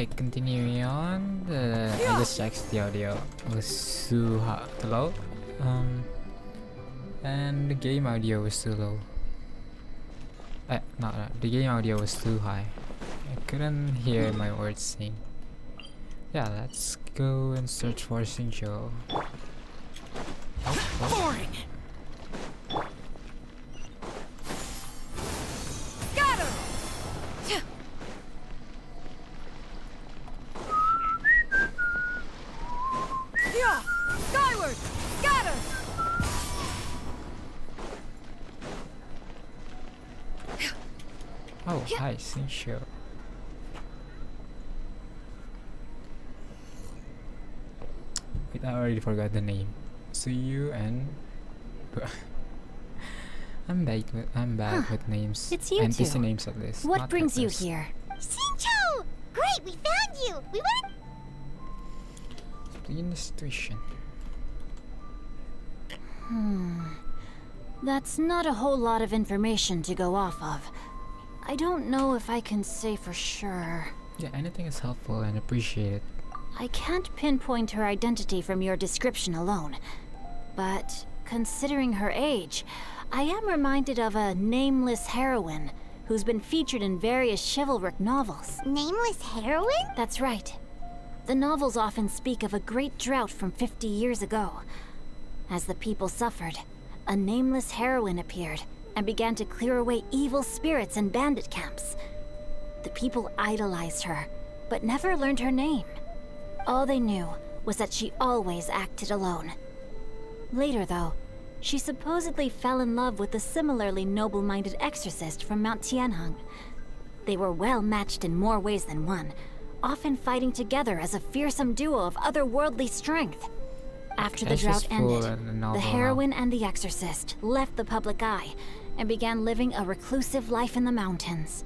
Alright, continuing on. I just checked the audio was too low. And the game audio was too low. No, the game audio was too high. I couldn't hear my words saying. Yeah, let's go and search for Xingqiu. Boring. Got him. Yeah, skyward. Got him. Oh, hi, Xingqiu. Wait, I already forgot the name. Suyu and I'm bad with names. It's you NPC two. names at least. What not brings you characters. here? Xingqiu! Great, we found you! We went. Explain the situation. That's not a whole lot of information to go off of. I don't know if I can say for sure. Yeah, anything is helpful and appreciated. I can't pinpoint her identity from your description alone. But considering her age, I am reminded of a nameless heroine who's been featured in various chivalric novels. Nameless heroine? That's right. The novels often speak of a great drought from 50 years ago. As the people suffered, a nameless heroine appeared and began to clear away evil spirits and bandit camps. The people idolized her, but never learned her name. All they knew was that she always acted alone. Later, though, she supposedly fell in love with a similarly noble-minded exorcist from Mount Tianheng. They were well matched in more ways than one, often fighting together as a fearsome duo of otherworldly strength. After the drought ended, the heroine and the exorcist left the public eye and began living a reclusive life in the mountains.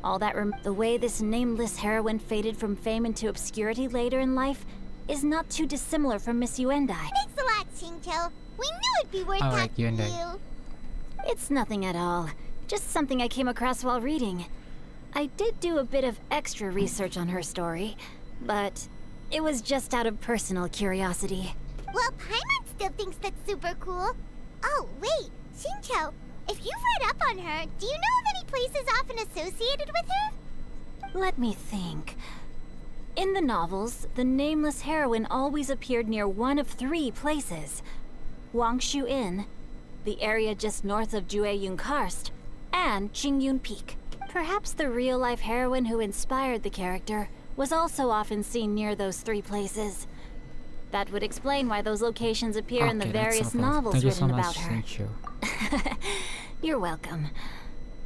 All that the way this nameless heroine faded from fame into obscurity later in life is not too dissimilar from Miss Yuendai. Thanks a lot, Xingqiu. We knew it'd be worth Alright, talking to Yuendai. you. It's nothing at all. Just something I came across while reading. I did do a bit of extra research on her story, but it was just out of personal curiosity. Well, Paimon still thinks that's super cool. Oh, wait, Xingqiu, if you've read up on her, do you know of any places often associated with her? Let me think. In the novels, the nameless heroine always appeared near one of three places. Wangshu Inn, the area just north of Jueyun Karst, and Qingyun Peak. Perhaps the real-life heroine who inspired the character was also often seen near those three places. That would explain why those locations appear in the various novels Thank you written so much, about her. Xingqiu. You're welcome.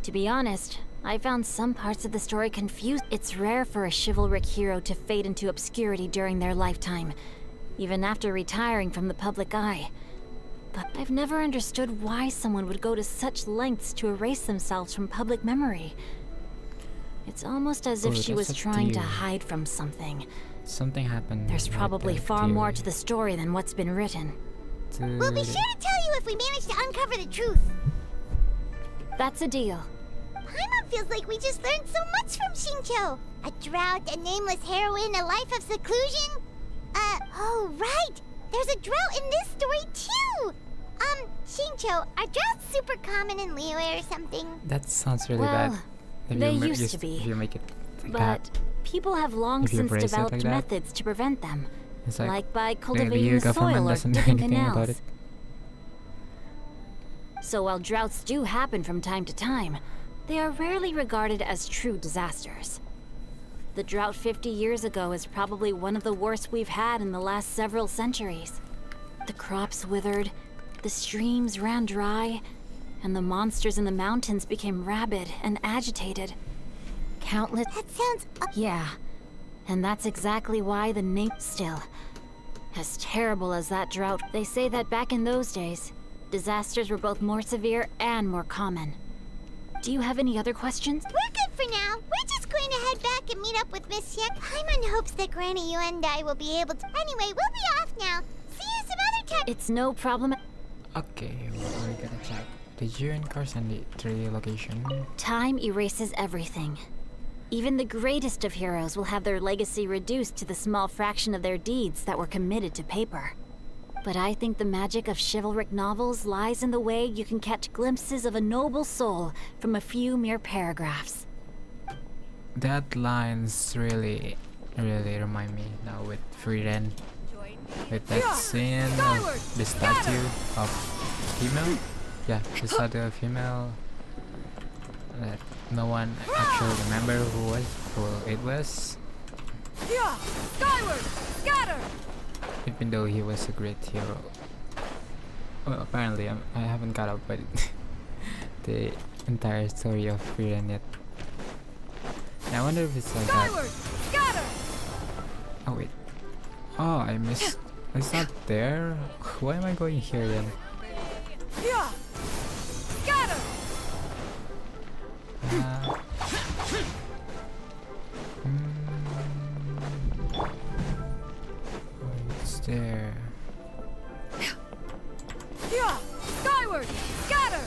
To be honest, I found some parts of the story confused. It's rare for a chivalric hero to fade into obscurity during their lifetime, even after retiring from the public eye. But I've never understood why someone would go to such lengths to erase themselves from public memory. It's almost as if she was that's a trying to theory. hide from something. Something happened. There's like probably that far more theory. to the story than what's been written. We'll be sure to tell you if we manage to uncover the truth. That's a deal. Paimon feels like we just learned so much from Xingqiu. A drought, a nameless heroine, a life of seclusion. Oh, right! There's a drought in this story, too! Xingqiu, are droughts super common in Liyue or something? That sounds really Well, bad. If they you ma- used to be, If you make it like But that, people have long If you since phrase it developed like that, methods to prevent them, it's like by the cultivating the government soil or doesn't do digging anything about canals. it. So while droughts do happen from time to time, they are rarely regarded as true disasters. The drought 50 years ago is probably one of the worst we've had in the last several centuries. The crops withered, the streams ran dry, and the monsters in the mountains became rabid and agitated. Countless... That sounds... Yeah, and that's exactly why the name... Still, as terrible as that drought, they say that back in those days, disasters were both more severe and more common. Do you have any other questions? We're good for now. We're just going to head back and meet up with Miss Yen. Paimon hopes that Granny Yuendai will be able to... Anyway, we'll be off now. See you some other time. It's no problem. Okay, we're gonna check the Jueyun Karst and the 3 location. Time erases everything. Even the greatest of heroes will have their legacy reduced to the small fraction of their deeds that were committed to paper. But I think the magic of chivalric novels lies in the way you can catch glimpses of a noble soul from a few mere paragraphs. That lines really remind me now with Frieren. With that scene of the statue of female. Yeah, the statue of female. That no one actually remember who it was. Skyward! Scatter! Even though he was a great hero. Well, apparently I haven't caught up with the entire story of Frieren yet. I wonder if it's like that. Skyward! Scatter! Oh wait. Oh, I missed. It's not there. Why am I going here then? Scatter! Oh, it's there. Skyward! Scatter!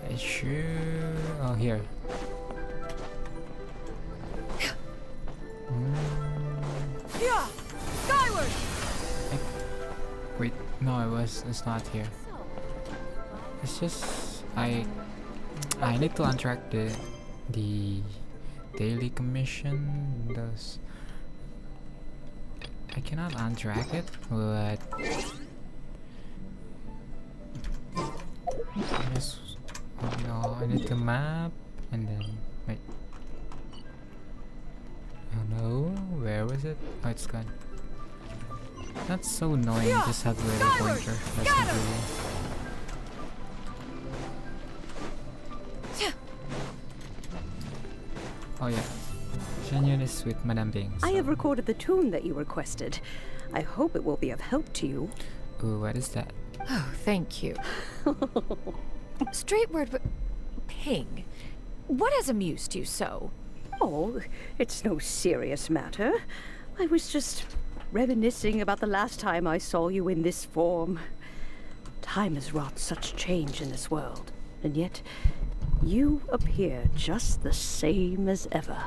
I should. Oh, here. Skyward! Wait, no, it's not here. It's just I need to untrack the daily commission. Those I cannot untrack it, but yes. Oh no, I need the map and then wait. Oh no, where was it? Oh, it's gone. That's so annoying. Just have the little pointer. That's not really. Oh yeah, Shanyon is with Madame Bing. I have so- recorded the tune that you requested. I hope it will be of help to you. Ooh, what is that? Oh, thank you. Straight word, Ping. What has amused you so? Oh, it's no serious matter. I was just reminiscing about the last time I saw you in this form. Time has wrought such change in this world, and yet you appear just the same as ever.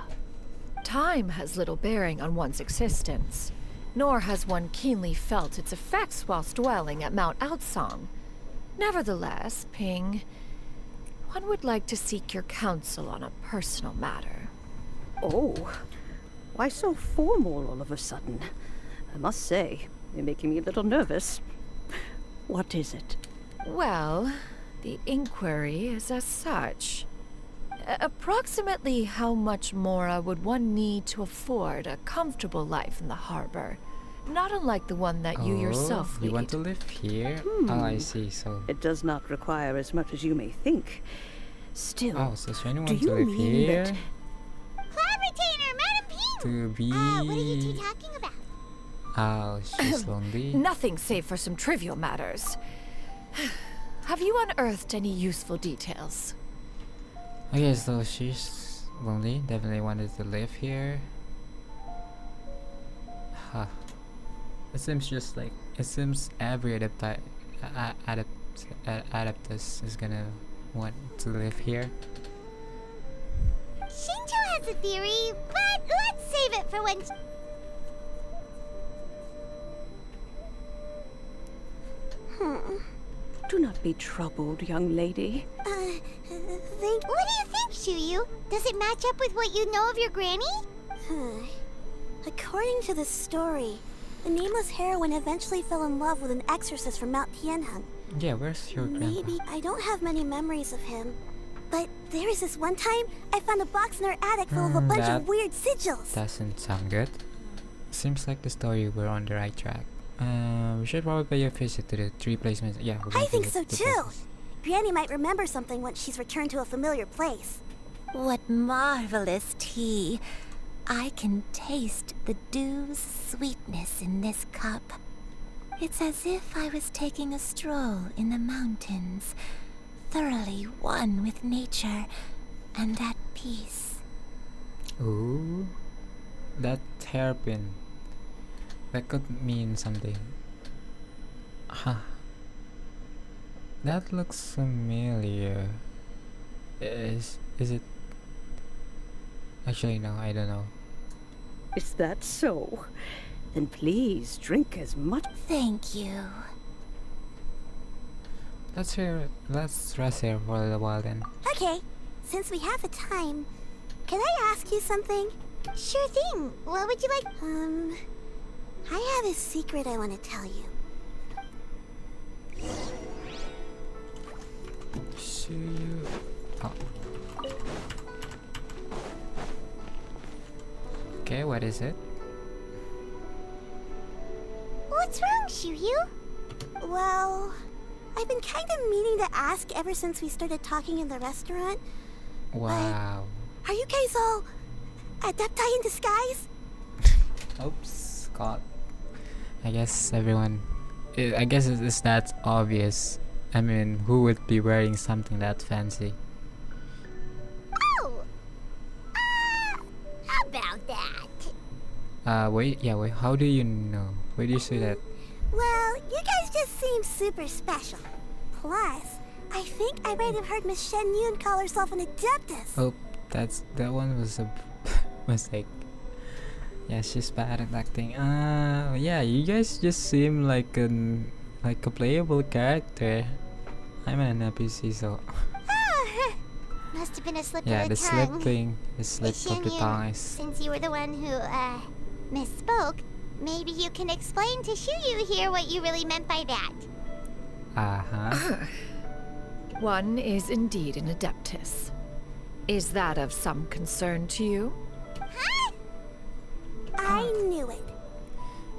Time has little bearing on one's existence, nor has one keenly felt its effects whilst dwelling at Mount Outsong. Nevertheless, Ping, one would like to seek your counsel on a personal matter. Oh, why so formal all of a sudden? I must say, you're making me a little nervous. What is it? Well, the inquiry is as such. Approximately how much more would one need to afford a comfortable life in the harbor? Not unlike the one that you yourself lead. You want to live here? Oh, I see. So. It does not require as much as you may think. Still, Oh, so Shanyon do wants to you live mean here that... Club retainer, Madam Ping! to be. What are you two talking about? Oh, she's lonely. Nothing save for some trivial matters. Have you unearthed any useful details? Okay, so she's lonely. Definitely wanted to live here. Huh. It seems just like every adaptus is gonna want to live here. Shinto has a theory, but let's save it for when... Do not be troubled, young lady. What do you think, Shuyu? Does it match up with what you know of your granny? According to the story, the nameless heroine eventually fell in love with an exorcist from Mount Tianheng. Yeah, where's your grandpa? Maybe I don't have many memories of him, but there was this one time I found a box in our attic full of a bunch that of weird sigils. Doesn't sound good. Seems like the story we're on the right track. We should probably pay a visit to the 3 placements. Yeah, we're I going think to so the too. places. Granny might remember something once she's returned to a familiar place. What marvelous tea. I can taste the dew's sweetness in this cup. It's as if I was taking a stroll in the mountains, thoroughly one with nature and at peace. Ooh, that hairpin. That could mean something. Huh. That looks familiar. Is it? Actually, no. I don't know. Is that so? Then please drink as much. Thank you. Let's rest here for a little while then. Okay, since we have the time, can I ask you something? Sure thing. What would you like? I have a secret I want to tell you. See you. Oh. Okay, what is it? What's wrong, Shiryu? Well, I've been kind of meaning to ask ever since we started talking in the restaurant. Wow. Are you guys all adepti in disguise? Oops, God. I guess everyone. I guess it's that obvious. I mean, who would be wearing something that fancy? Oh! How about that? Wait, how do you know? Where do you say that? Well, you guys just seem super special. Plus, I think I might have heard Miss Shen Yun call herself an adeptus. Oh, that one was a mistake. Yeah, she's bad at acting. Yeah, you guys just seem like a playable character. I'm an NPC, so Must have been a slip yeah, of the the slip tongue. thing, the slip of the Shen Yun, tongue is. Since you were the one who, misspoke, maybe you can explain to Shiryu here what you really meant by that. One is indeed an adeptus. Is that of some concern to you? Huh? I knew it.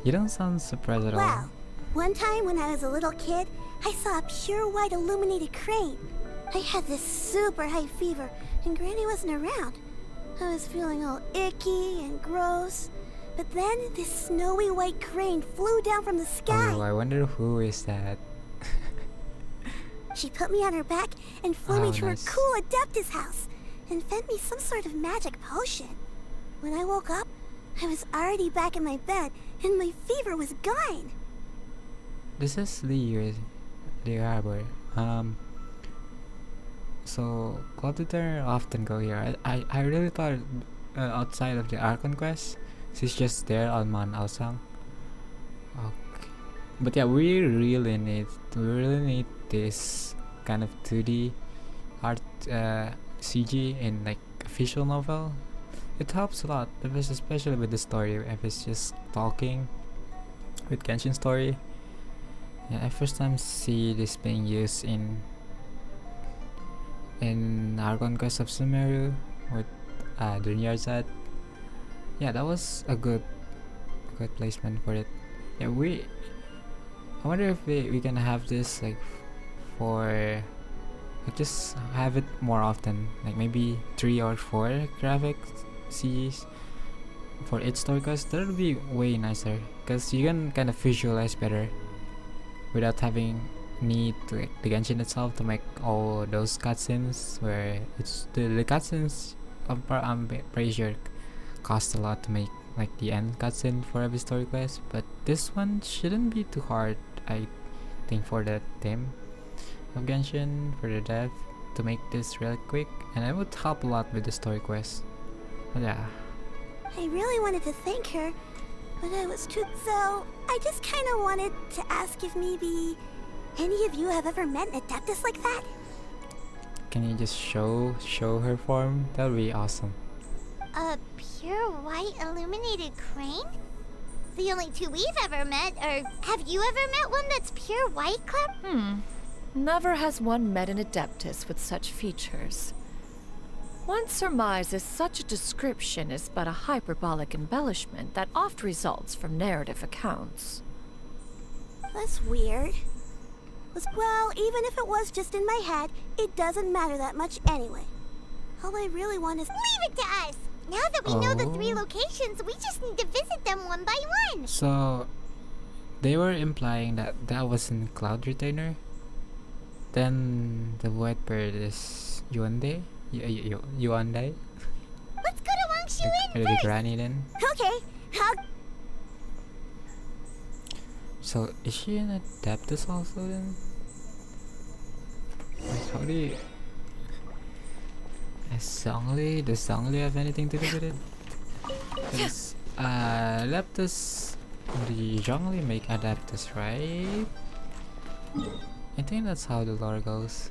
You don't sound surprised at all. Well, one time when I was a little kid, I saw a pure white illuminated crane. I had this super high fever, and Granny wasn't around. I was feeling all icky and gross. But then this snowy white crane flew down from the sky. Oh, I wonder who is that. She put me on her back and flew me Oh, to nice. her cool adeptus house and fed me some sort of magic potion. When I woke up, I was already back in my bed and my fever was gone. This is the Harbor. So Cloudwater often go here. I really thought outside of the Archon quest, she's just there on Mount Aosang. Okay, but yeah, we really need this kind of 2D art CG in like a visual novel. It helps a lot, especially with the story. If it's just talking with Genshin story. Yeah, I first time see this being used in Argon Quest of Sumeru with Dunyarzad. Yeah, that was a good placement for it. Yeah, I wonder if we can have this like for like just have it more often, like maybe 3 or 4 graphic CGs for each story quest. That would be way nicer because you can kind of visualize better without having need to, like, the Genshin itself to make all those cutscenes where it's the cutscenes. I'm pretty sure cost a lot to make, like the end cutscene for every story quest, but this one shouldn't be too hard, I think, for the team of Genshin, for the dev, to make this really quick, and it would help a lot with the story quest. But yeah, I really wanted to thank her, but I was too... So, I just kind of wanted to ask if maybe any of you have ever met an adeptus like that? can you just show her form? That would be awesome. A pure white illuminated crane? The only two we've ever met are... Have you ever met one that's pure white, Clem? Never has one met an adeptus with such features. One surmises such a description is but a hyperbolic embellishment that oft results from narrative accounts. That's weird. Well, even if it was just in my head, it doesn't matter that much anyway. All I really want is... Leave it to us! Now that we know the 3 Oh. locations, we just need to visit them one by one! So they were implying that that was in Cloud Retainer. Then the white bird is Yuande? Yuande? Let's go to Wangshu Inn The first! granny then? Okay, I'll... So is she an adeptus also then? Like, how do you... Does Zhongli have anything to do with it? Because Adeptus, the Zhongli make Adeptus, right? I think that's how the lore goes.